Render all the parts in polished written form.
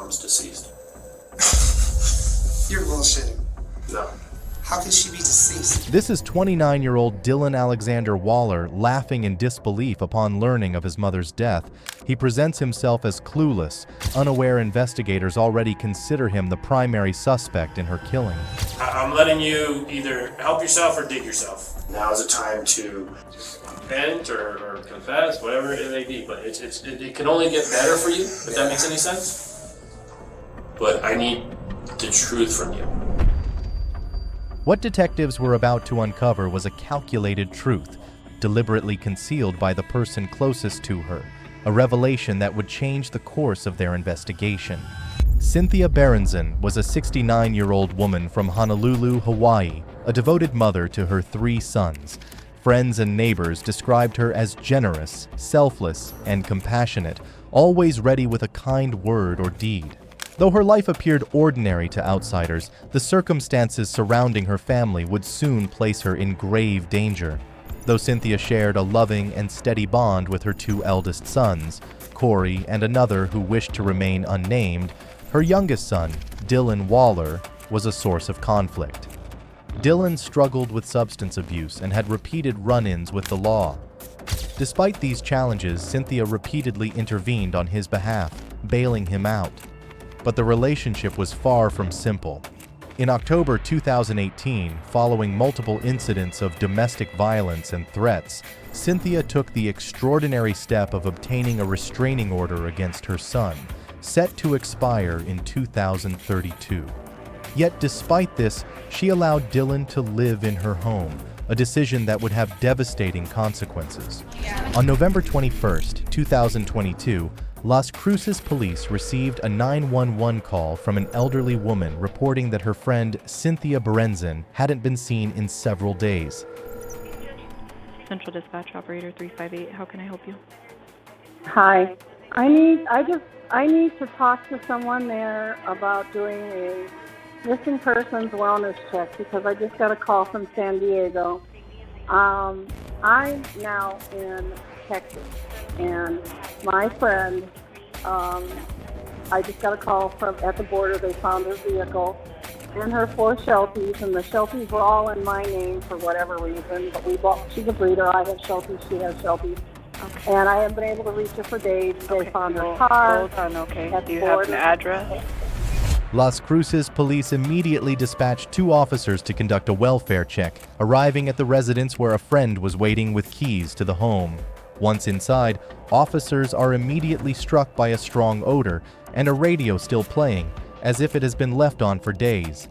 mom's deceased. You're bullshitting. No. How could she be deceased? This is 29-year-old Dylan Alexander Waller laughing in disbelief upon learning of his mother's death. He presents himself as clueless. Unaware investigators already consider him the primary suspect in her killing. I'm letting you either help yourself or dig yourself. Now is the time to vent or confess, whatever it may be. But it can only get better for you, if that makes any sense. But I need the truth from you. What detectives were about to uncover was a calculated truth, deliberately concealed by the person closest to her, a revelation that would change the course of their investigation. Cynthia Berenson was a 69-year-old woman from Honolulu, Hawaii, a devoted mother to her 3 sons. Friends and neighbors described her as generous, selfless, and compassionate, always ready with a kind word or deed. Though her life appeared ordinary to outsiders, the circumstances surrounding her family would soon place her in grave danger. Though Cynthia shared a loving and steady bond with her 2 eldest sons, Corey and another who wished to remain unnamed, her youngest son, Dylan Waller, was a source of conflict. Dylan struggled with substance abuse and had repeated run-ins with the law. Despite these challenges, Cynthia repeatedly intervened on his behalf, bailing him out. But the relationship was far from simple. In October 2018, following multiple incidents of domestic violence and threats, Cynthia took the extraordinary step of obtaining a restraining order against her son, set to expire in 2032. Yet despite this, she allowed Dylan to live in her home, a decision that would have devastating consequences. On November 21, 2022, Las Cruces police received a 911 call from an elderly woman reporting that her friend Cynthia Berenson hadn't been seen in several days. Central Dispatch Operator 358, how can I help you? Hi. I need to talk to someone there about doing a missing persons wellness check because I just got a call from San Diego. I'm now in Texas, and my friend, I just got a call from at the border. They found her vehicle and her 4 Shelties, and the Shelties were all in my name for whatever reason. But she's a breeder. I have Shelties. She has Shelties. Okay. And I haven't been able to reach her for days. They found her car. Hold on, okay. Do you have an address? Las Cruces police immediately dispatched 2 officers to conduct a welfare check, arriving at the residence where a friend was waiting with keys to the home. Once inside, officers are immediately struck by a strong odor and a radio still playing, as if it has been left on for days.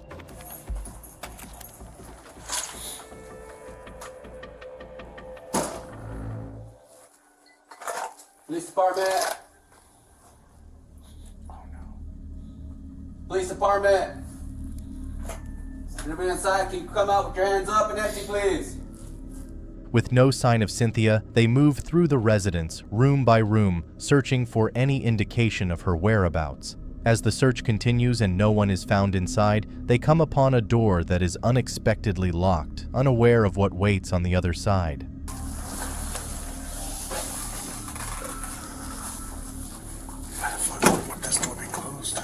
Police department. Oh no. Police department. Anybody inside, can you come out with your hands up and empty, please? With no sign of Cynthia, they move through the residence, room by room, searching for any indication of her whereabouts. As the search continues and no one is found inside, they come upon a door that is unexpectedly locked, unaware of what waits on the other side. Why the fuck would this door be closed?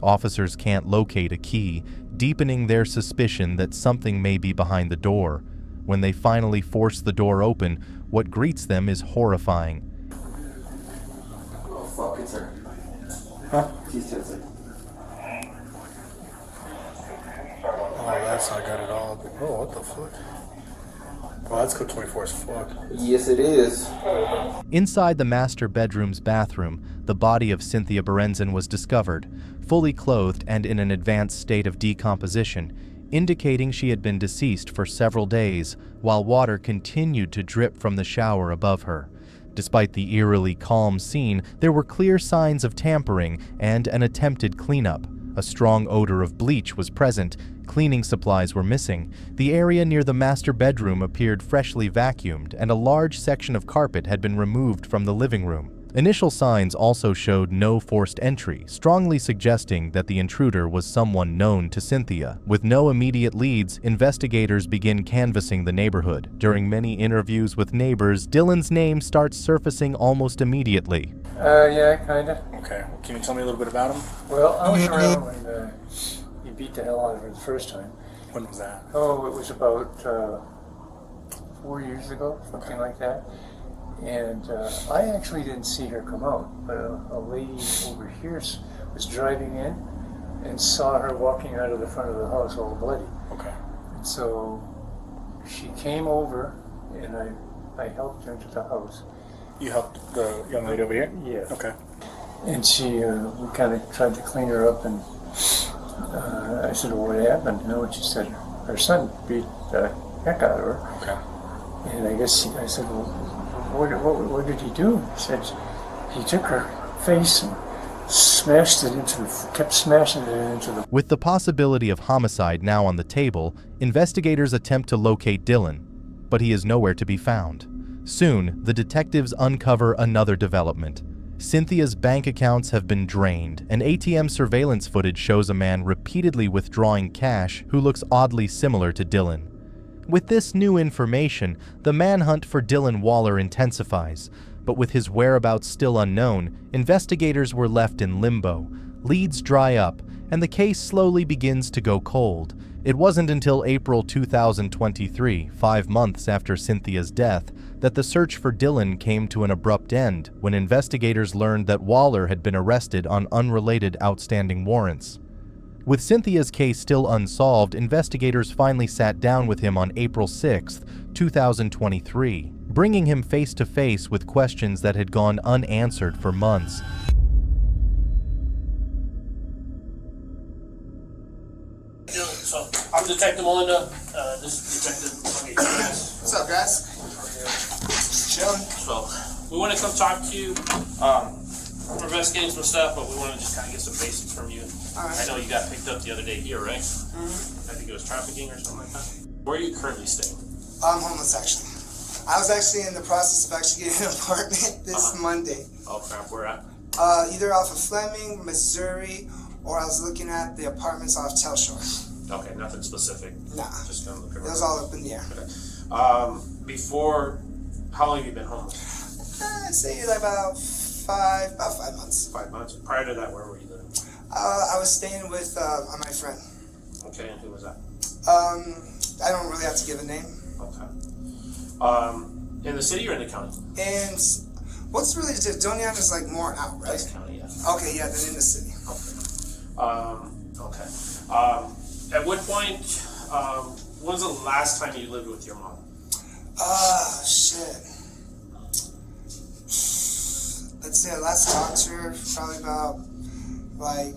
Officers can't locate a key, deepening their suspicion that something may be behind the door. When they finally force the door open, what greets them is horrifying. Oh, fuck, it's her. Huh? She's just Oh, that's I got it all. Oh, what the fuck? Oh, that's code 24 as fuck. Yes, it is. Inside the master bedroom's bathroom, the body of Cynthia Berenson was discovered, fully clothed and in an advanced state of decomposition, indicating she had been deceased for several days, while water continued to drip from the shower above her. Despite the eerily calm scene, there were clear signs of tampering and an attempted cleanup. A strong odor of bleach was present. Cleaning supplies were missing. The area near the master bedroom appeared freshly vacuumed, and a large section of carpet had been removed from the living room. Initial signs also showed no forced entry, strongly suggesting that the intruder was someone known to Cynthia. With no immediate leads, investigators begin canvassing the neighborhood. During many interviews with neighbors, Dylan's name starts surfacing almost immediately. Yeah, kinda. Okay. Can you tell me a little bit about him? Well, I was around when he beat the hell out of her the first time. When was that? Oh, it was about 4 years ago, something like that. And I actually didn't see her come out, but a lady over here was driving in and saw her walking out of the front of the house all bloody. Okay. And so she came over, and I helped her into the house. You helped the young lady over here? Yeah. Okay. And we kind of tried to clean her up, and I said, well, what happened? And she said, her son beat the heck out of her. Okay. And I said, well, what did he do? He said, he took her face and kept smashing it into the... With the possibility of homicide now on the table, investigators attempt to locate Dylan, but he is nowhere to be found. Soon, the detectives uncover another development. Cynthia's bank accounts have been drained, and ATM surveillance footage shows a man repeatedly withdrawing cash who looks oddly similar to Dylan. With this new information, the manhunt for Dylan Waller intensifies, but with his whereabouts still unknown, investigators were left in limbo. Leads dry up, and the case slowly begins to go cold. It wasn't until April 2023, 5 months after Cynthia's death, that the search for Dylan came to an abrupt end when investigators learned that Waller had been arrested on unrelated outstanding warrants. With Cynthia's case still unsolved, investigators finally sat down with him on April 6, 2023, bringing him face to face with questions that had gone unanswered for months. So, I'm Detective Melinda. This is Detective Buggy. What's up, guys? Chilling. So, we want to come talk to you. We're investigating some stuff, but we want to just kind of get some basics from you. Alright. I know you got picked up the other day here, right? I think it was trafficking or something like that. Where are you currently staying? I'm homeless, actually. I was actually in the process of actually getting an apartment this Monday. Oh crap, where at? Either off of Fleming, Missouri, or I was looking at the apartments off Telshore. Okay, nothing specific. Nah. Just gonna look It around. was all up in the air. Okay. Before, how long have you been homeless? I'd say like about 5 months. 5 months. Prior to that, where were you living? I was staying with my friend. Okay, and who was that? I don't really have to give a name. Okay. In the city or in the county? And what's really Doñana is like more out, right? That's county, yeah. Okay, yeah, then in the city. Okay. At what point, when was the last time you lived with your mom? Shit. Let's say I last talked to her probably about like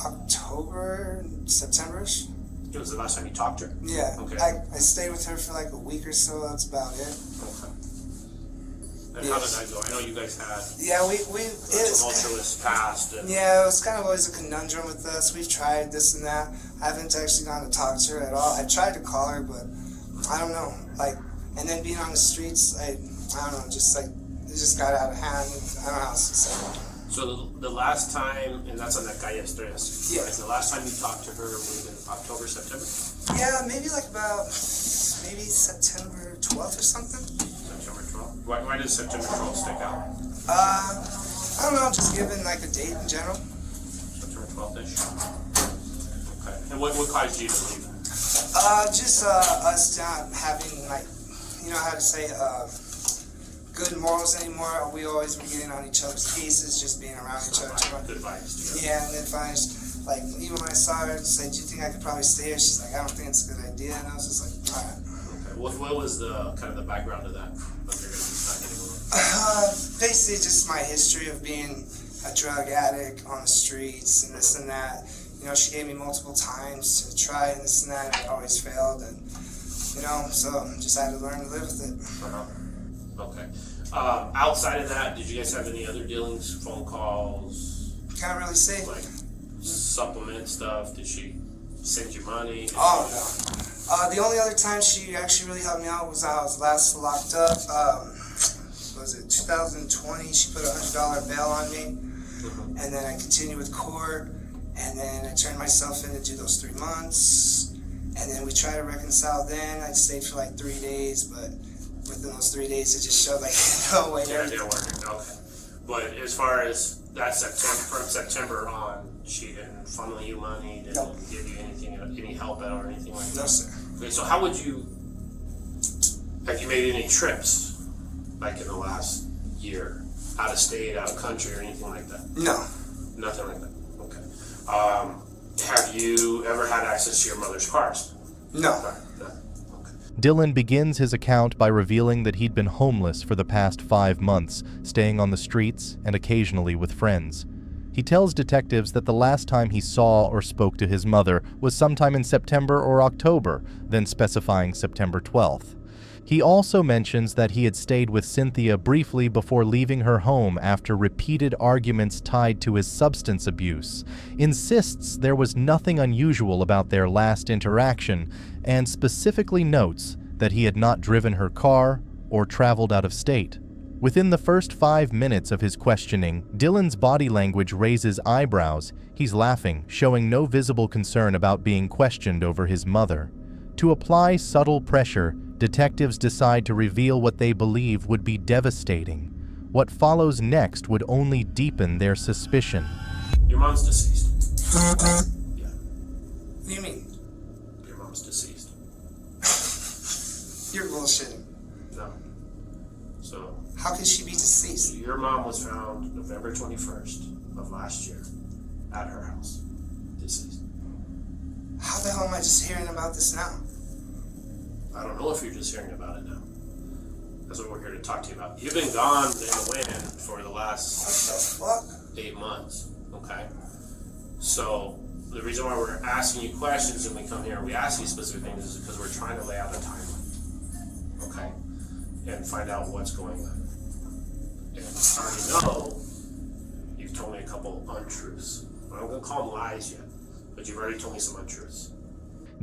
October, September-ish. It was the last time you talked to her? Yeah. Okay. I stayed with her for like a week or so. That's about it. Okay. And how did that go? I know you guys had Yeah, a tumultuous past. And yeah, it was kind of always a conundrum with us. We've tried this and that. I haven't actually gone to talk to her at all. I tried to call her, but I don't know. Like, and then being on the streets, I don't know, just like it just got out of hand. I don't know how else to say it. so the last time, and that's on that Calle Estrellas. Yeah. Right? The last time you talked to her was in October, September? Yeah, maybe like about September 12th or something. September 12th. Why does September 12th stick out? I don't know, just given like a date in general. September 12th-ish? Okay. And what caused you to leave? Just us not having like, you know how to say, good morals anymore. We always were getting on each other's cases, just being around each other too much. Good vibes together. Yeah, and then finally, like, even when I saw her, said, "Do you think I could probably stay here?" She's like, "I don't think it's a good idea," and I was just like, "All right." Okay. What was the kind of the background of that? Like you're gonna be stuck anymore? Basically, just my history of being a drug addict on the streets and this and that. You know, she gave me multiple times to try and this and that, and I always failed, and you know, so just had to learn to live with it. Okay. Outside of that, did you guys have any other dealings, phone calls, Can't really say. like supplement stuff? Did she send you money? Oh no. The only other time she actually really helped me out was I was last locked up. Was was it 2020? She put a $100 bail on me, and then I continued with court, and then I turned myself in to do those 3 months, and then we tried to reconcile. Then I stayed for like 3 days, but within those 3 days, it just showed like no way. Yeah, it didn't work. Okay. But as far as that September, from September on, she didn't funnel you money, didn't Nope. give you anything, any help out or anything like that? No, sir. Okay, so how would you, have you made any trips, like in the last year, out of state, out of country, or anything like that? No. Nothing like that, okay. Have you ever had access to your mother's cars? No. No. Okay. Dylan begins his account by revealing that he'd been homeless for the past 5 months, staying on the streets and occasionally with friends. He tells detectives that the last time he saw or spoke to his mother was sometime in September or October, then specifying September 12th. He also mentions that he had stayed with Cynthia briefly before leaving her home after repeated arguments tied to his substance abuse, insists there was nothing unusual about their last interaction, and specifically notes that he had not driven her car or traveled out of state. Within the first 5 minutes of his questioning, Dylan's body language raises eyebrows. He's laughing, showing no visible concern about being questioned over his mother. To apply subtle pressure, detectives decide to reveal what they believe would be devastating. What follows next would only deepen their suspicion. Your mom's deceased. Yeah, What do you mean? your mom's deceased. You're bullshitting. No. So, How could she be deceased? your mom was found November 21st of last year at her house, deceased. How the hell am I just hearing about this now? I don't know if you're just hearing about it now. That's what we're here to talk to you about. You've been gone in the wind for the last What the fuck? 8 months, okay? So the reason why we're asking you questions and we come here and we ask you specific things is because we're trying to lay out a timeline, okay? And find out what's going on. And I already know you've told me a couple untruths. I'm not gonna call them lies yet, but you've already told me some untruths.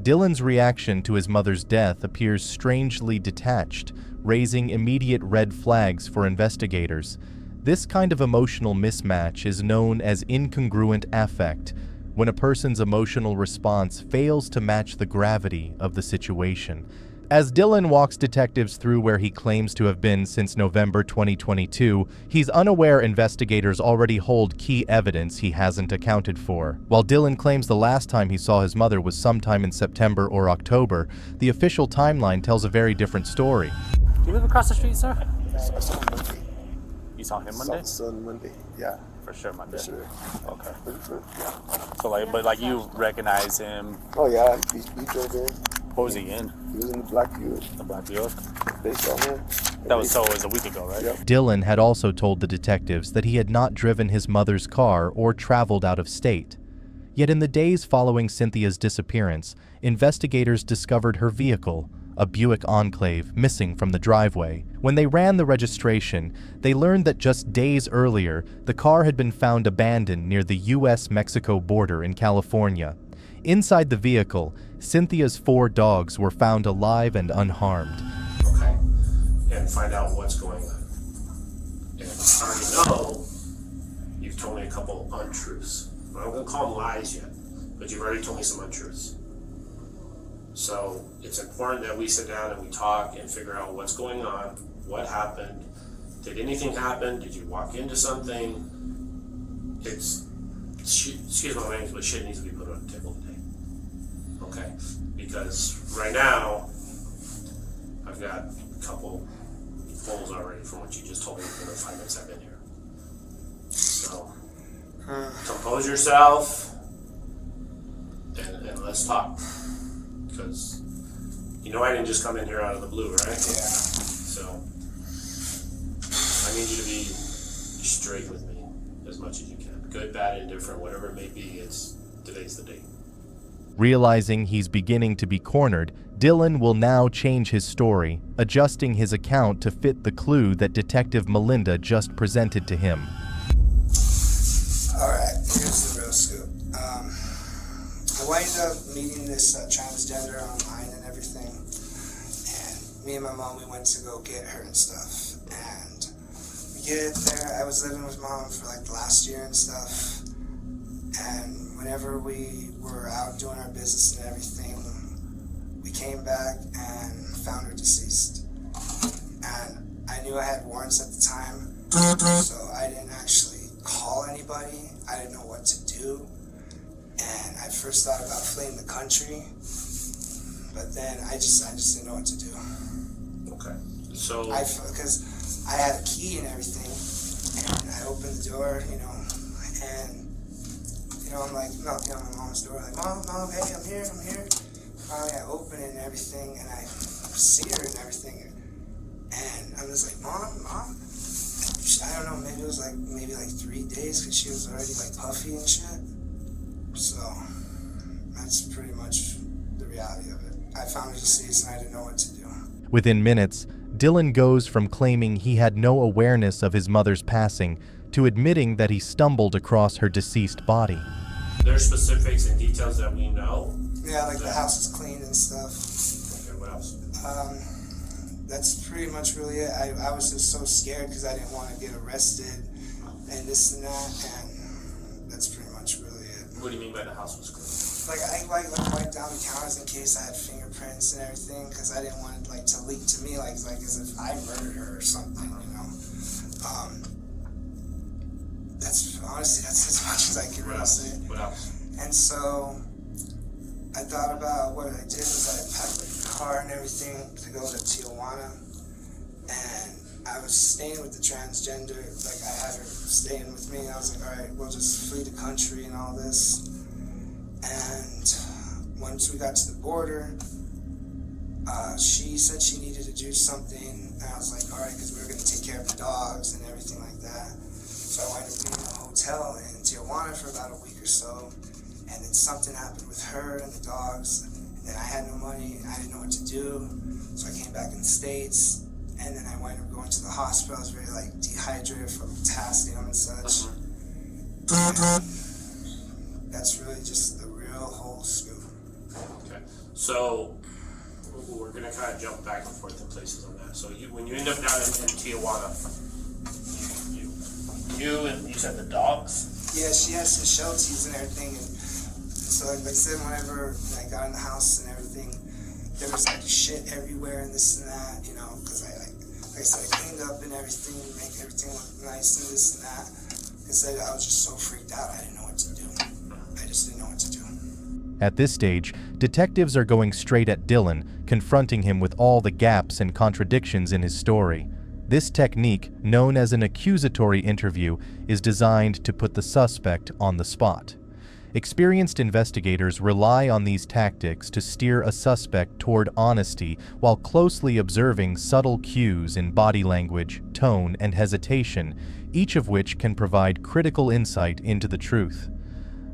Dylan's reaction to his mother's death appears strangely detached, raising immediate red flags for investigators. This kind of emotional mismatch is known as incongruent affect, when a person's emotional response fails to match the gravity of the situation. As Dylan walks detectives through where he claims to have been since November 2022, he's unaware investigators already hold key evidence he hasn't accounted for. While Dylan claims the last time he saw his mother was sometime in September or October, the official timeline tells a very different story. Do you live across the street, sir? I saw him Monday. You saw him Monday? Saw him Monday. Yeah, For sure, Monday. for sure. Okay. Yeah. So but you recognize him. Oh yeah, he drove in. What was he in? He was in the black Buick. The black Buick. They saw him. It was a week ago, right? Yep. Dylan had also told the detectives that he had not driven his mother's car or traveled out of state. Yet in the days following Cynthia's disappearance, investigators discovered her vehicle, a Buick Enclave, missing from the driveway. When they ran the registration, they learned that just days earlier, the car had been found abandoned near the U.S.-Mexico border in California. Inside the vehicle, Cynthia's 4 dogs were found alive and unharmed. Okay, and find out what's going on. And I already know you've told me a couple untruths. I'm not gonna call them lies yet, but you've already told me some untruths. So it's important that we sit down and we talk and figure out what's going on, what happened, did anything happen, did you walk into something? Excuse my language, but shit needs to be put on the table today. Okay, because right now, I've got a couple holes already from what you just told me in the 5 minutes I've been here. So, compose yourself and let's talk. Because you know I didn't just come in here out of the blue, right? Yeah. So, I need you to be straight with me as much as you can. Good, bad, indifferent, whatever it may be, today's the day. Realizing he's beginning to be cornered, Dylan will now change his story, adjusting his account to fit the clue that Detective Melinda just presented to him. Alright, here's the real scoop. I wind up meeting this transgender online and everything. And me and my mom, we went to go get her and stuff. And get there, I was living with Mom for like the last year and stuff. And whenever we were out doing our business and everything, we came back and found her deceased. And I knew I had warrants at the time, so I didn't actually call anybody. I didn't know what to do. And I first thought about fleeing the country, but then I just didn't know what to do. Okay. So Because I had a key and everything, and I opened the door, and I'm like knocking on my mom's door, like, Mom, hey, I'm here. Finally, I open it and everything, and I see her and everything, and I'm just like, Mom. I don't know, maybe it was like 3 days, because she was already like puffy and shit. So that's pretty much the reality of it. I found her deceased and I didn't know what to do. Within minutes, Dylan goes from claiming he had no awareness of his mother's passing to admitting that he stumbled across her deceased body. there's specifics and details that we know. Yeah, like the house is clean and stuff. Okay, what else? That's pretty much really it. I was just so scared because I didn't want to get arrested and this and that, and that's pretty much really it. What do you mean by the house was clean? Like I wiped down the counters in case I had fingerprints and everything, because I didn't want it like to leak to me like as if I murdered her or something, you know. That's honestly that's as much as I can really say. What else? And so I thought about what I did was I packed the car and everything to go to Tijuana, and I was staying with the transgender, like I had her staying with me, and I was like, all right, we'll just flee the country and all this. And once we got to the border, she said she needed to do something, and I was like, all right, because we were going to take care of the dogs and everything like that. So I wound up being in a hotel in Tijuana for about a week or so, and then something happened with her and the dogs, and then I had no money, I didn't know what to do, so I came back in the States, and then I wound up going to the hospital. I was very like dehydrated from potassium and such. And that's really just the real whole scoop. Okay. So we're gonna kind of jump back and forth in places on that. So when you end up down in Tijuana, you and you said the dogs? Yeah, she had some shelties and everything, and so like I said, whenever I got in the house and everything, there was like shit everywhere and this and that, you know, because like I said, I cleaned up and everything, make everything look nice and this and that. Instead, I was just so freaked out, I didn't know what to do. I just didn't know what to do. At this stage, detectives are going straight at Dylan, confronting him with all the gaps and contradictions in his story. This technique, known as an accusatory interview, is designed to put the suspect on the spot. Experienced investigators rely on these tactics to steer a suspect toward honesty while closely observing subtle cues in body language, tone, and hesitation, each of which can provide critical insight into the truth.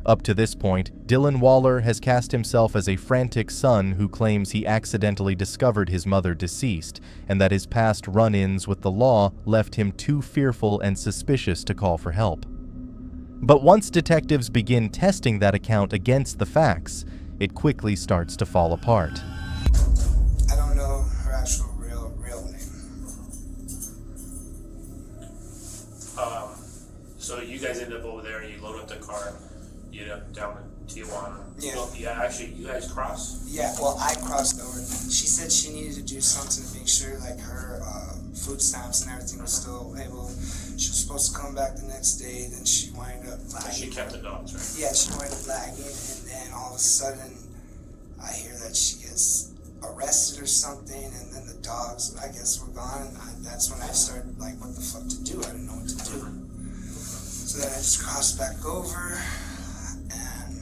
Up to this point, Dylan Waller has cast himself as a frantic son who claims he accidentally discovered his mother deceased, and that his past run-ins with the law left him too fearful and suspicious to call for help. But once detectives begin testing that account against the facts, it quickly starts to fall apart. I don't know her actual real name. So you guys end up over there and you load up the car, you end up down in Tijuana. Yeah. Well, yeah, actually, you guys cross? Yeah, well, I crossed over. She said she needed to do something to make sure, like, her food stamps and everything was still able. She was supposed to come back the next day, then she wound up lagging. She kept the dogs, right? Yeah, she wound up lagging, and then all of a sudden, I hear that she gets arrested or something, and then the dogs, I guess, were gone, and that's when I started, like, what the fuck to do? I didn't know what to do. So then I just crossed back over, and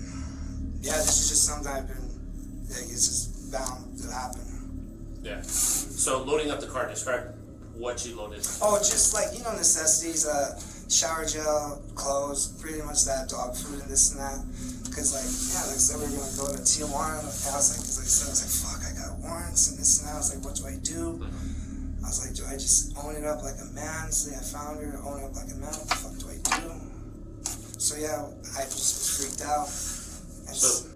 yeah, this is just something I've been, like, it's just bound to happen. Yeah. So loading up the car, describe what you loaded. Oh, just like, you know, necessities, shower gel, clothes, pretty much that, dog food and this and that. Cause like, yeah, like I said, we were gonna go to Tijuana, and I was like, cause like I said, I was like, fuck, I got warrants and this and that. I was like, what do I do? I was like, do I just own it up like a man? Say I found her, own it up like a man, what the fuck do I do? So yeah, I just was freaked out.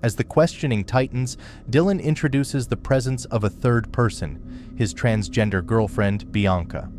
As the questioning tightens, Dylan introduces the presence of a third person, his transgender girlfriend, Bianca.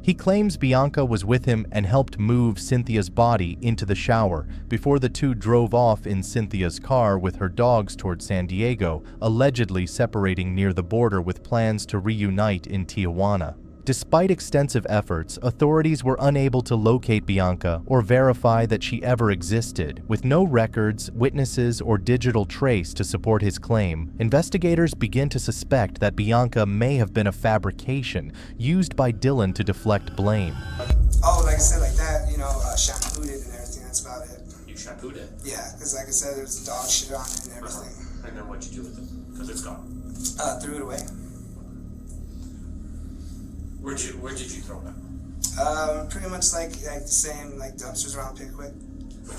He claims Bianca was with him and helped move Cynthia's body into the shower before the two drove off in Cynthia's car with her dogs toward San Diego, allegedly separating near the border with plans to reunite in Tijuana. Despite extensive efforts, authorities were unable to locate Bianca or verify that she ever existed. With no records, witnesses, or digital trace to support his claim, investigators begin to suspect that Bianca may have been a fabrication used by Dylan to deflect blame. Oh, like I said, like that, shampooed it and everything, that's about it. You shampooed it? Yeah, because like I said, there was dog shit on it and everything. And then what'd you do with it? Because it's gone. Threw it away. Where did you throw it? Pretty much like the same like dumpsters around Pickwick,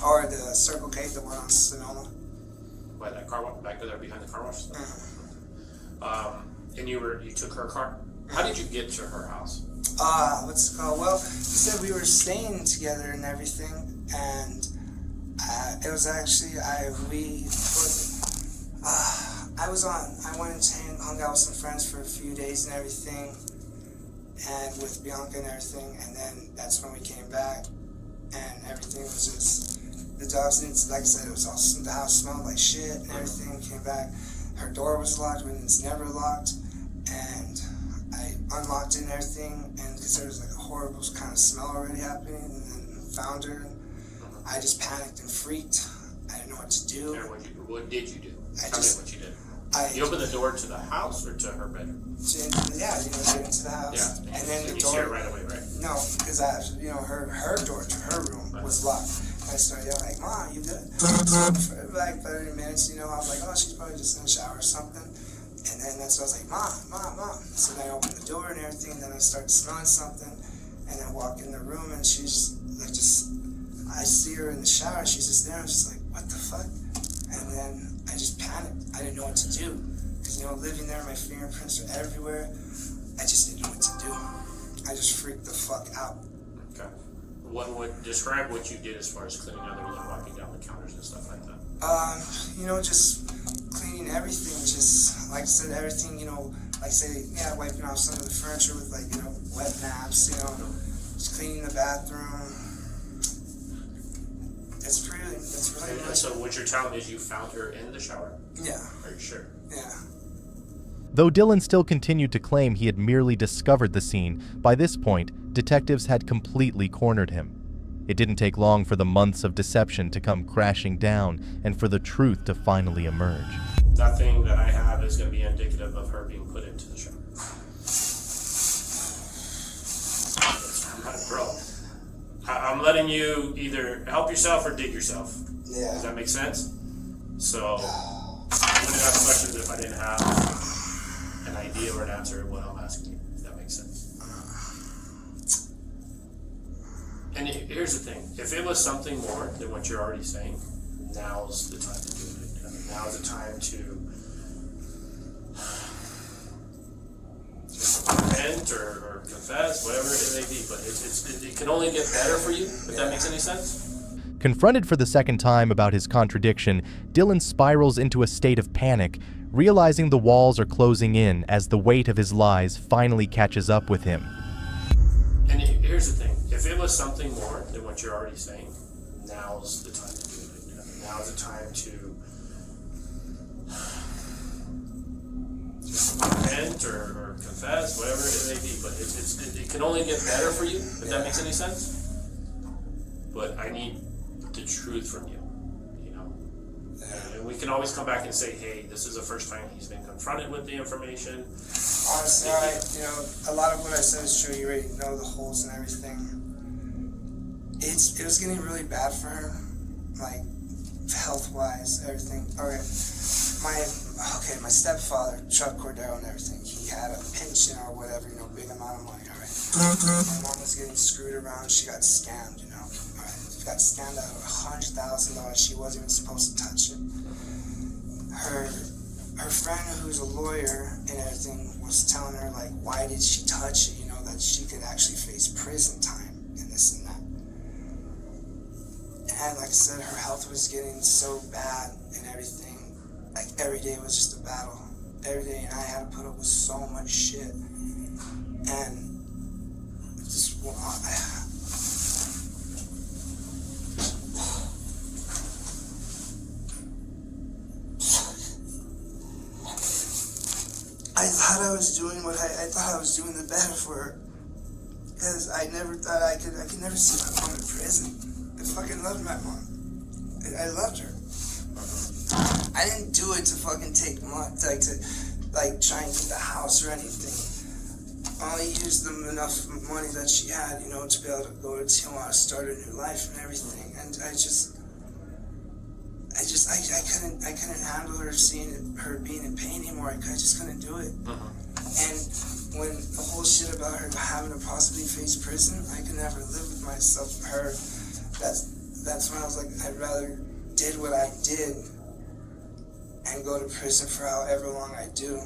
or the Circle K, the one on Sonoma. By that car wash, back there behind the car wash. And you took her car. How did you get to her house? What's it called? Well, he said we were staying together and everything, and it was actually I went and hung out with some friends for a few days and everything. And with Bianca and everything, and then that's when we came back, and everything was just, the dogs, like I said, it was all, the house smelled like shit and everything. We came back, her door was locked when it's never locked, and I unlocked it and everything, and because there was like a horrible kind of smell already happening, and then found her, and I just panicked and freaked. I didn't know what to do. What did you do? Tell me what you did. You opened the door to the house or to her bedroom? Yeah, get into the house. Yeah. And then the you door. see her right away, right? No, because her door to her room was locked. I started yelling like, "Mom, you good?" For like 30 minutes, I was like, "Oh, she's probably just in the shower or something." And then that's when I was like, "Mom." So then I opened the door and everything. And then I started smelling something, and I walk in the room and she's like, I see her in the shower. She's just there. I'm just like, "What the fuck?" And then I just panicked. I didn't know what to do. Because, living there, my fingerprints are everywhere. I just didn't know what to do. I just freaked the fuck out. Okay. What would describe what you did as far as cleaning other than walking down the counters and stuff like that? Just cleaning everything. Just, like I said, everything, wiping off some of the furniture with, wet naps, just cleaning the bathroom. It's really And so what you're telling me is you found her in the shower? Yeah. Are you sure? Yeah. Though Dylan still continued to claim he had merely discovered the scene, by this point, detectives had completely cornered him. It didn't take long for the months of deception to come crashing down and for the truth to finally emerge. Nothing that I have is going to be indicative of her being put into the shower. Bro, I'm letting you either help yourself or dig yourself. Yeah. Does that make sense? So, I wouldn't ask questions if I didn't have an idea or an answer to what I'm asking you. If that makes sense. And here's the thing. If it was something more than what you're already saying, now's the time to do it. I mean, now's the time to repent or confess, whatever it may be. But it can only get better for you, if that makes any sense. Confronted for the second time about his contradiction, Dylan spirals into a state of panic, realizing the walls are closing in as the weight of his lies finally catches up with him. And here's the thing. If it was something more than what you're already saying, now's the time to do it. I mean, now's the time to repent or confess, whatever it may be. But it can only get better for you, if that makes any sense. But I need the truth from you, And we can always come back and say, hey, this is the first time he's been confronted with the information. Honestly, a lot of what I said is true. You already know the holes and everything. It was getting really bad for her, like health-wise, everything. My stepfather, Chuck Cordero and everything, he had a pension or whatever, big amount of money, all right? My mom was getting screwed around. She got scammed, all right? She got scammed out of $100,000. She wasn't even supposed to touch it. Her friend, who's a lawyer and everything, was telling her, why did she touch it, that she could actually face prison time and this and that. And like I said, her health was getting so bad and everything. Every day was just a battle. Every day, and I had to put up with so much shit. And just Well, I thought I was doing what I thought I was doing the better for her. Because I never thought I could never see my mom in prison. I fucking loved my mom. I loved her. I didn't do it to fucking take money, to try and get the house or anything. I only used enough money that she had, you know, to be able to go to Tijuana, start a new life and everything. And I couldn't handle her seeing her being in pain anymore. I just couldn't do it. And when the whole shit about her having to possibly face prison, I could never live with myself and her. That's when I was like, I'd rather did what I did and go to prison for however long I do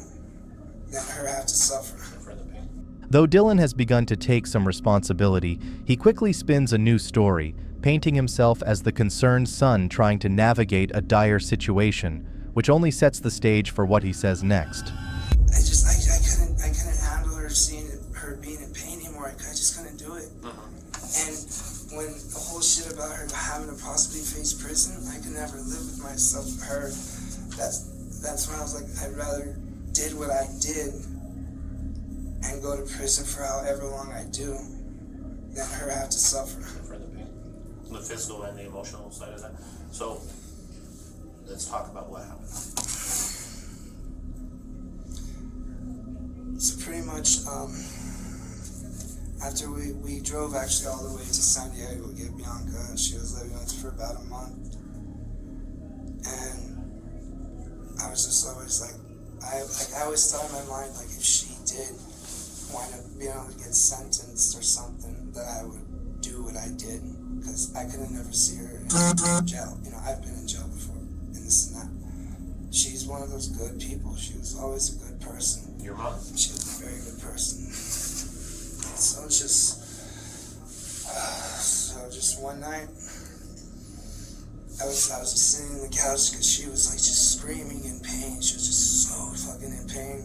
than her have to suffer. Though Dylan has begun to take some responsibility, he quickly spins a new story, painting himself as the concerned son trying to navigate a dire situation, which only sets the stage for what he says next. I couldn't handle her seeing her being in pain anymore. I just couldn't do it. And when the whole shit about her having to possibly face prison, I could never live with myself and her. That's when I was like, I'd rather did what I did and go to prison for however long I do than her have to suffer. For the pain, the physical and the emotional side of that. So let's talk about what happened. So pretty much, after we drove actually all the way to San Diego to get Bianca, and she was living with us for about a month. And I was just always like, I always thought in my mind, like, if she did wind up being able to get sentenced or something, that I would do what I did, because I could never see her in jail. You know, I've been in jail before, and this and that. She's one of those good people. She was always a good person. Your mom? She was a very good person. So just one night, I was just sitting on the couch because she was like just screaming in pain. She was just so fucking in pain.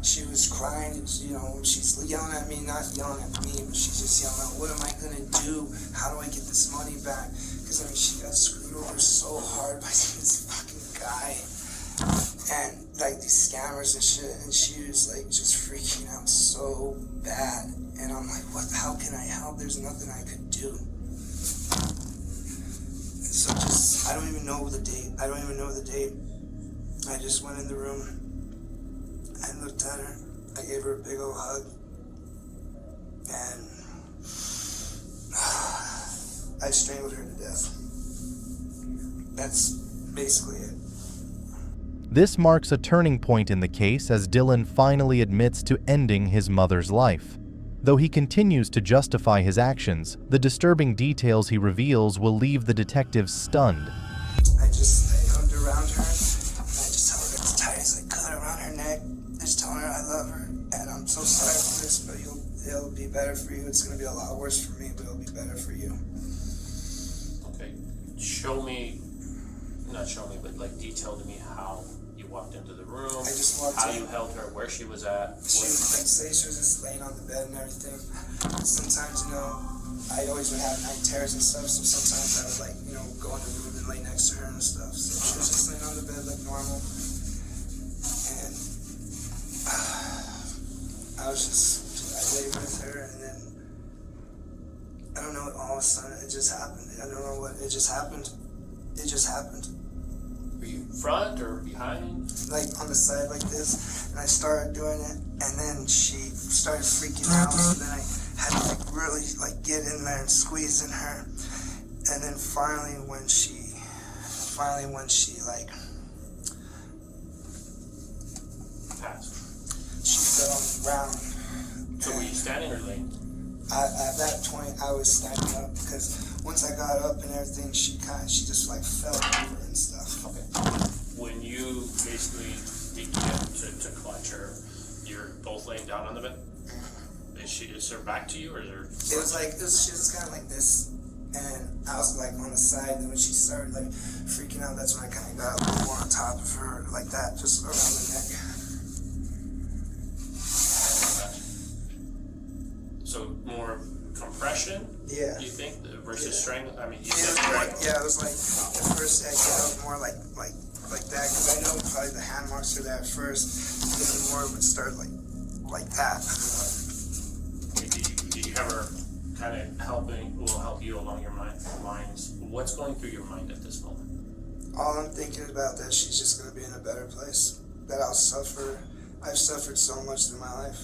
She was crying, you know, she's yelling at me, not yelling at me, but she's just yelling out, what am I gonna do? How do I get this money back? Because I mean, she got screwed over so hard by this fucking guy. And like these scammers and shit, and she was like just freaking out so bad. And I'm like, what, how can I help? There's nothing I could do. And so I don't even know the date. I just went in the room. I looked at her, I gave her a big old hug, and I strangled her to death. That's basically it. This marks a turning point in the case as Dylan finally admits to ending his mother's life. Though he continues to justify his actions, the disturbing details he reveals will leave the detectives stunned. I hugged around her, and I just held her as tight as I could around her neck, just telling her I love her, and I'm so sorry for this, but it'll be better for you. It's going to be a lot worse for me, but it'll be better for you. Okay, but like detail to me how you walked into the room, I just walked how in. you held her, where she was at. She was just laying on the bed and everything. Sometimes, you know, I always would have night terrors and stuff, so sometimes I would, like, you know, go in the room and lay next to her and stuff. So she was just laying on the bed like normal. And I laid with her, and then, I don't know, all of a sudden it just happened. I don't know what, it just happened. It just happened. Were you front or behind? Like on the side like this, and I started doing it, and then she started freaking out, and then I had to like really like get in there and squeeze in her, and then finally when she like Passed. she fell on the ground. So were you standing or laying? At that point I was standing up, because once I got up and everything, she just like fell over and stuff. Okay. When you basically began to clutch her, you're both laying down on the bed? Is her back to you, or is her... She was kind of like this, and I was like on the side, and when she started like freaking out, that's when I kind of got a little more on top of her, like that, just around the neck. So more versus strangling? I mean, you Yeah, said strangling. yeah, it was like at first I was more like that because I know probably the hand marks are there at first, and then more would start like that. Did you ever kind of help you along your minds? What's going through your mind at this moment? All I'm thinking about that she's just gonna be in a better place. That I'll suffer. I've suffered so much through my life.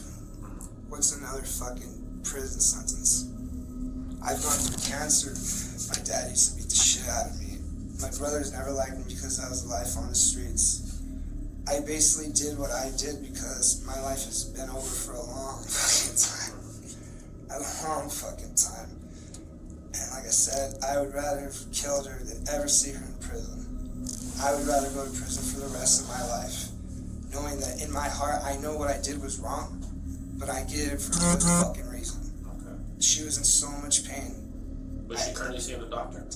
What's another fucking prison sentence? I've gone through cancer. My dad used to beat the shit out of me. My brothers never liked me because I was a life on the streets. I basically did what I did because my life has been over for a long fucking time. A long fucking time. And like I said, I would rather have killed her than ever see her in prison. I would rather go to prison for the rest of my life, knowing that in my heart I know what I did was wrong, but I did it for a good fucking reason. Okay. She was in so much pain. Was she currently seeing a doctor? Man,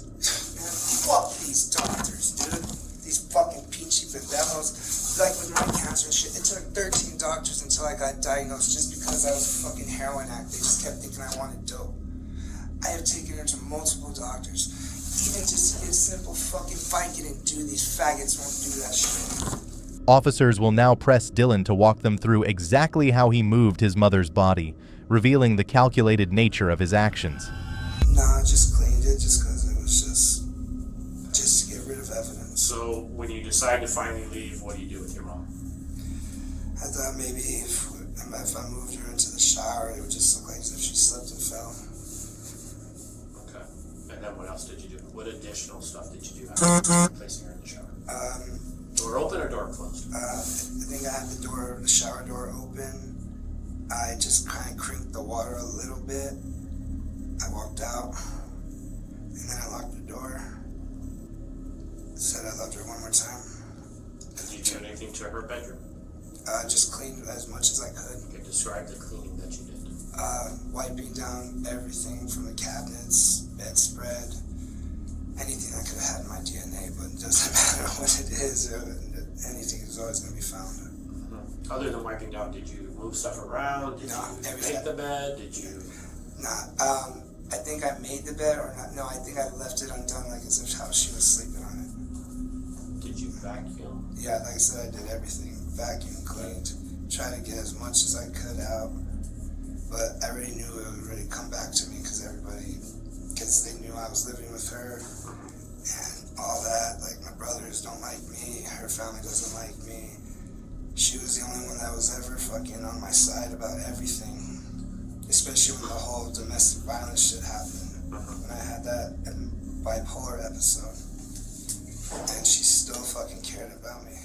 fuck these doctors, dude. These fucking peachy bedevils. Like with my cancer and shit, it took 13 doctors until I got diagnosed just because I was a fucking heroin addict. They just kept thinking I wanted dope. I have taken her to multiple doctors. Even just to get simple fucking Vicodin and do, these faggots won't do that shit. Officers will now press Dylan to walk them through exactly how he moved his mother's body, revealing the calculated nature of his actions. Nah, I just cleaned it just because it was just to get rid of evidence. So when you decide to finally leave, what do you do with your mom? I thought maybe if I moved her into the shower, it would just look like as if she slipped and fell. Okay. And then what else did you do? What additional stuff did you do after placing her in the shower? Door open or door closed? I think I had the shower door open. I just kind of crinked the water a little bit. I walked out, and then I locked the door. Said I loved her one more time. Did you do anything to her bedroom? Just cleaned as much as I could. Okay, describe the cleaning that you did. Wiping down everything from the cabinets, bedspread, anything I could have had in my DNA, but it doesn't matter what it is. Anything is always going to be found. Mm-hmm. Other than wiping down, did you move stuff around? Did you make the bed? Did you? Nah. I think I made the bed, or not. No, I think I left it undone, like as if how she was sleeping on it. Did you vacuum? Yeah, like I said, I did everything. Vacuumed, cleaned, tried to get as much as I could out. But I already knew it would really come back to me because they knew I was living with her and all that. Like, my brothers don't like me, her family doesn't like me. She was the only one that was ever fucking on my side about everything. Especially when the whole domestic violence shit happened. When I had that bipolar episode. And she still fucking cared about me.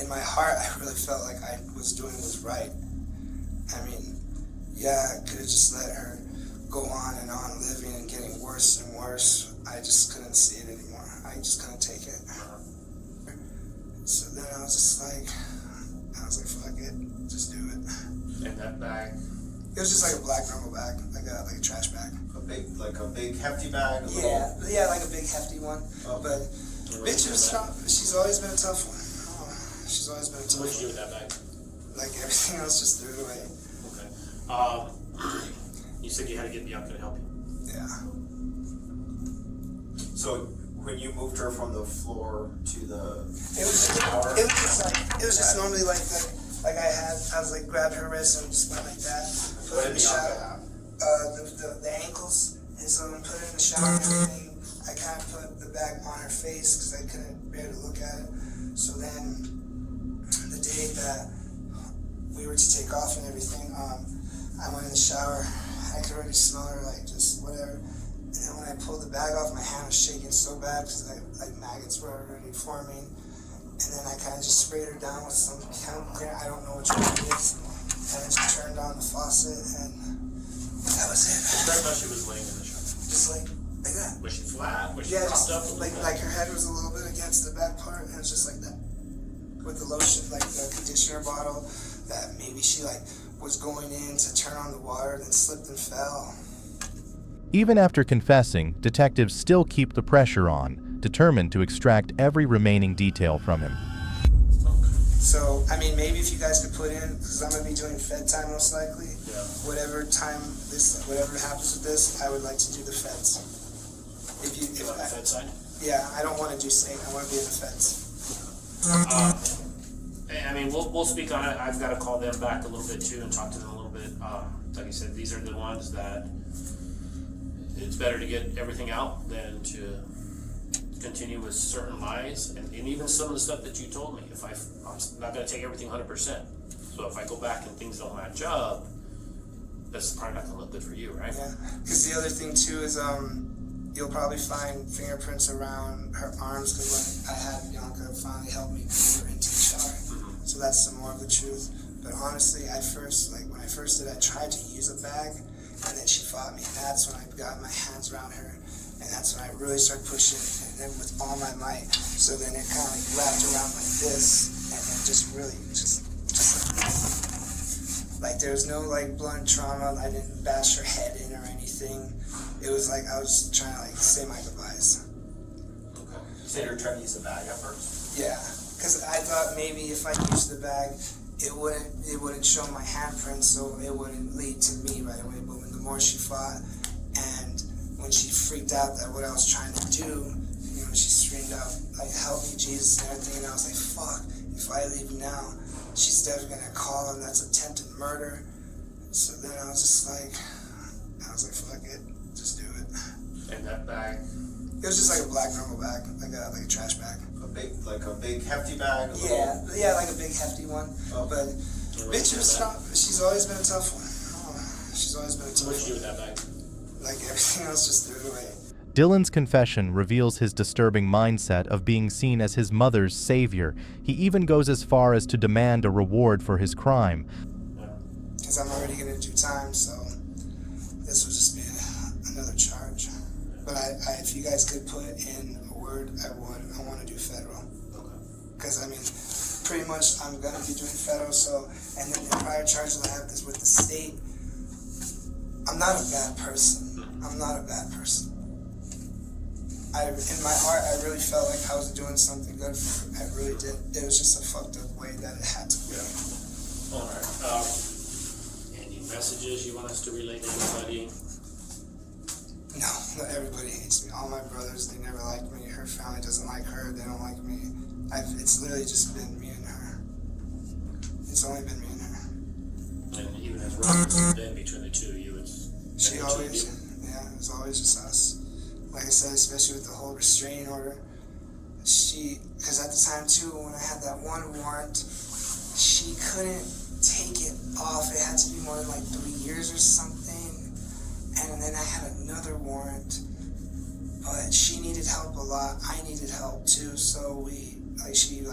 In my heart, I really felt like I was doing was right. I mean, yeah, I could have just let her go on and on living and getting worse and worse. I just couldn't see it anymore. I just couldn't take it. So then I was like, fuck it, just do it. And that bag? It was just like a black normal bag, like a trash bag. A big hefty bag? Yeah, like a big hefty one. Oh. But bitch was strong. She's always been a tough one. She's always been a tough one. What did you do with that bag? Like everything else, just threw it away. Okay. You said you had to get Bianca to help you. Yeah. So when you moved her from the floor to the It was just normally like that. Like I was like grabbed her wrist and just went like that. Put her in the shower. The ankles, and so when I put her in the shower and everything, I kind of put the bag on her face because I couldn't bear to look at it. So then, the day that we were to take off and everything, I went in the shower. I could already smell her, like just whatever. And then when I pulled the bag off, my hand was shaking so bad because like maggots were already forming. And then I kind of just sprayed her down with some chemical cleaner. I don't know which one it is. And then just turned on the faucet, and that was it. Describe how she was laying in the shower. Just like that. Was she flat? Was she Yeah, propped just up? like her head was a little bit against the back part, and it was just like that. With the lotion, like the conditioner bottle, that maybe she like was going in to turn on the water, then slipped and fell. Even after confessing, detectives still keep the pressure on, determined to extract every remaining detail from him. So, I mean, maybe if you guys could put in, because I'm going to be doing Fed time most likely, whatever happens with this, I would like to do the Feds. Fed side? Yeah, I don't want to do state. I want to be in the feds. I mean, we'll speak on it. I've got to call them back a little bit too and talk to them a little bit. Like I said, these are the ones that it's better to get everything out than to continue with certain lies and even some of the stuff that you told me. I'm not going to take everything 100%. So if I go back and things don't match up, that's probably not going to look good for you, right? Yeah, because the other thing too is you'll probably find fingerprints around her arms, because when I had Bianca finally help me put her into the shower. So that's some more of the truth. But honestly, when I first did, I tried to use a bag, and then she fought me, and that's when I got my hands around her, and that's when I really started pushing, and then with all my might. So then it kind of like wrapped around like this, and then just really, just like there was no like blunt trauma. I didn't bash her head in or anything. It was like I was trying to like say my goodbyes. Okay. You said you were trying to use the bag at first? Yeah, because I thought maybe if I used the bag, it wouldn't show my handprints, so it wouldn't lead to me right away. But the more she fought, and when she freaked out that what I was trying to do, you know, she screamed out like "Help me, Jesus" and everything, and I was like, "Fuck! If I leave now, she's definitely gonna call him. That's attempted murder." So then I was like, "Fuck it, just do it." And that bag? It was just like a black normal bag, like a trash bag. A big hefty bag? Yeah, like a big hefty one. Oh. But bitch is strong. She's always been a tough one. She's always been a tough one. What did you do with that bag? Like everything else, just threw it away. Dylan's confession reveals his disturbing mindset of being seen as his mother's savior. He even goes as far as to demand a reward for his crime. Because I'm already going to do time, so this would just be another charge. But if you guys could put in a word, I would. I want to do federal. Because, I mean, pretty much I'm going to be doing federal, so, and then the prior charges I have this with the state. I'm not a bad person. I'm not a bad person. In my heart, I really felt like I was doing something good for her. I really did. It was just a fucked up way that it had to be. Yeah. All right. Any messages you want us to relay to anybody? No, not everybody hates me. All my brothers, they never liked me. Her family doesn't like her. They don't like me. It's literally just been me and her. It's only been me and her. And even as rough as it's been between the two of you, it's She always, yeah, it was always just us. Like I said, especially with the whole restraining order, because at the time too, when I had that one warrant, she couldn't take it off. It had to be more than like 3 years or something. And then I had another warrant, but she needed help a lot. I needed help too, so she would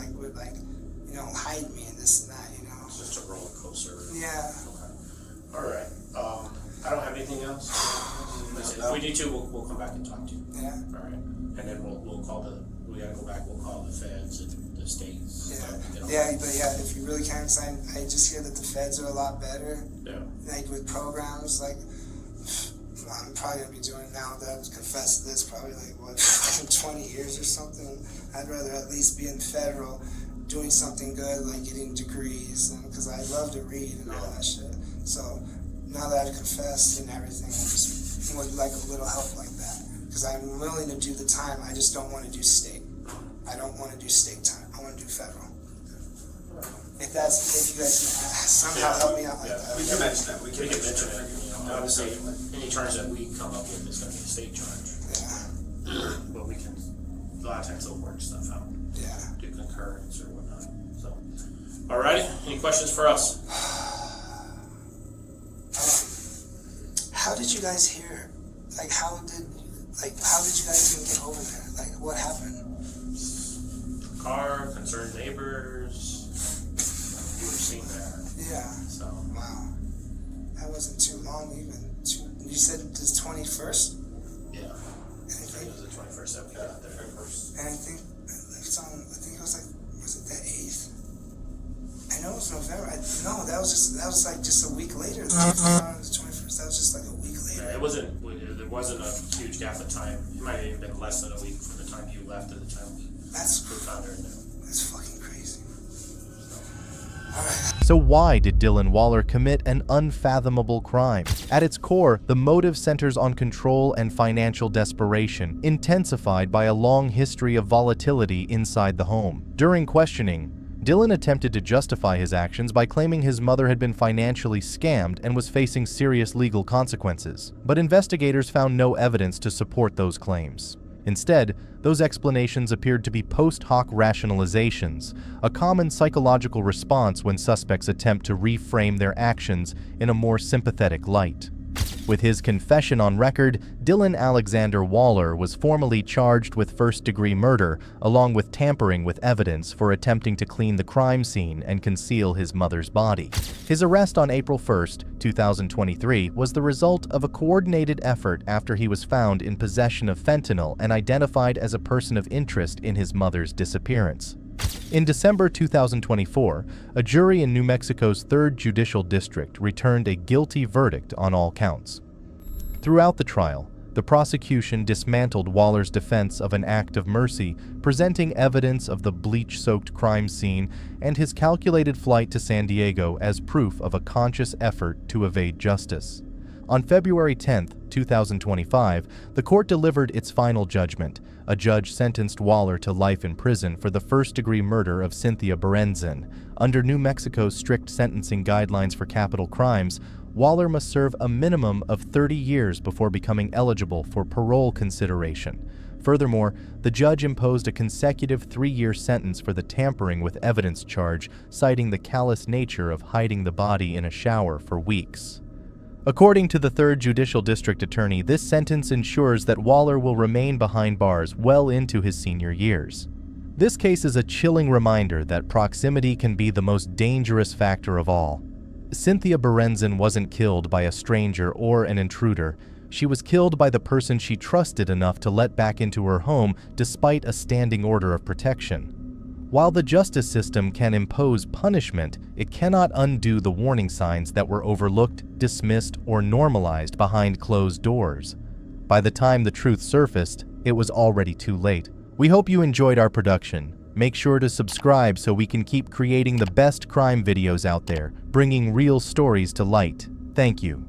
hide me and this and that, you know. It's just a roller coaster. Yeah. Okay. All right. I don't have anything else. If we do too, we'll come back and talk to you. Yeah. All right. And then we'll call we gotta go back, we'll call the feds and the states. Yeah, but if you really can, because I just hear that the feds are a lot better. Yeah. Like with programs, like I'm probably gonna be doing now that I've confessed this, probably like 20 years or something. I'd rather at least be in federal, doing something good, like getting degrees, because I love to read and all that shit. So now that I've confessed and everything, I just would like a little help like that. Because I'm willing to do the time, I just don't want to do state. I don't want to do state time, I want to do federal. If you guys can somehow help me out like that. We can mention that. We can mention it. it. Obviously, any charge that we come up with is gonna be a state charge. Yeah. But we can, a lot of times they'll work stuff out. Yeah. Do concurrence or whatnot, so. Alrighty, any questions for us? How did you guys hear? How did you guys even get over there? Like, what happened? Car, concerned neighbors, you were seen there. Yeah. So. Wow. That wasn't too long even. You said the 21st? Yeah. I think it was the 21st that we got there first. And I think it was was it the 8th? I know it was November. That was just a week later. The 21st, that was just like a week later. Yeah, there wasn't a huge gap of time. It might have even been less than a week from the time you left to the time we found her in there. That's fucking crazy. So. So why did Dylan Waller commit an unfathomable crime? At its core, the motive centers on control and financial desperation, intensified by a long history of volatility inside the home. During questioning, Dylan attempted to justify his actions by claiming his mother had been financially scammed and was facing serious legal consequences. But investigators found no evidence to support those claims. Instead, those explanations appeared to be post hoc rationalizations, a common psychological response when suspects attempt to reframe their actions in a more sympathetic light. With his confession on record, Dylan Alexander Waller was formally charged with first-degree murder, along with tampering with evidence for attempting to clean the crime scene and conceal his mother's body. His arrest on April 1st, 2023, was the result of a coordinated effort after he was found in possession of fentanyl and identified as a person of interest in his mother's disappearance. In December 2024, a jury in New Mexico's 3rd Judicial District returned a guilty verdict on all counts. Throughout the trial, the prosecution dismantled Waller's defense of an act of mercy, presenting evidence of the bleach-soaked crime scene and his calculated flight to San Diego as proof of a conscious effort to evade justice. On February 10, 2025, the court delivered its final judgment. A judge sentenced Waller to life in prison for the first-degree murder of Cynthia Berenzin. Under New Mexico's strict sentencing guidelines for capital crimes, Waller must serve a minimum of 30 years before becoming eligible for parole consideration. Furthermore, the judge imposed a consecutive 3-year sentence for the tampering with evidence charge, citing the callous nature of hiding the body in a shower for weeks. According to the 3rd Judicial District Attorney, this sentence ensures that Waller will remain behind bars well into his senior years. This case is a chilling reminder that proximity can be the most dangerous factor of all. Cynthia Berenzin wasn't killed by a stranger or an intruder. She was killed by the person she trusted enough to let back into her home despite a standing order of protection. While the justice system can impose punishment, it cannot undo the warning signs that were overlooked, dismissed, or normalized behind closed doors. By the time the truth surfaced, it was already too late. We hope you enjoyed our production. Make sure to subscribe so we can keep creating the best crime videos out there, bringing real stories to light. Thank you.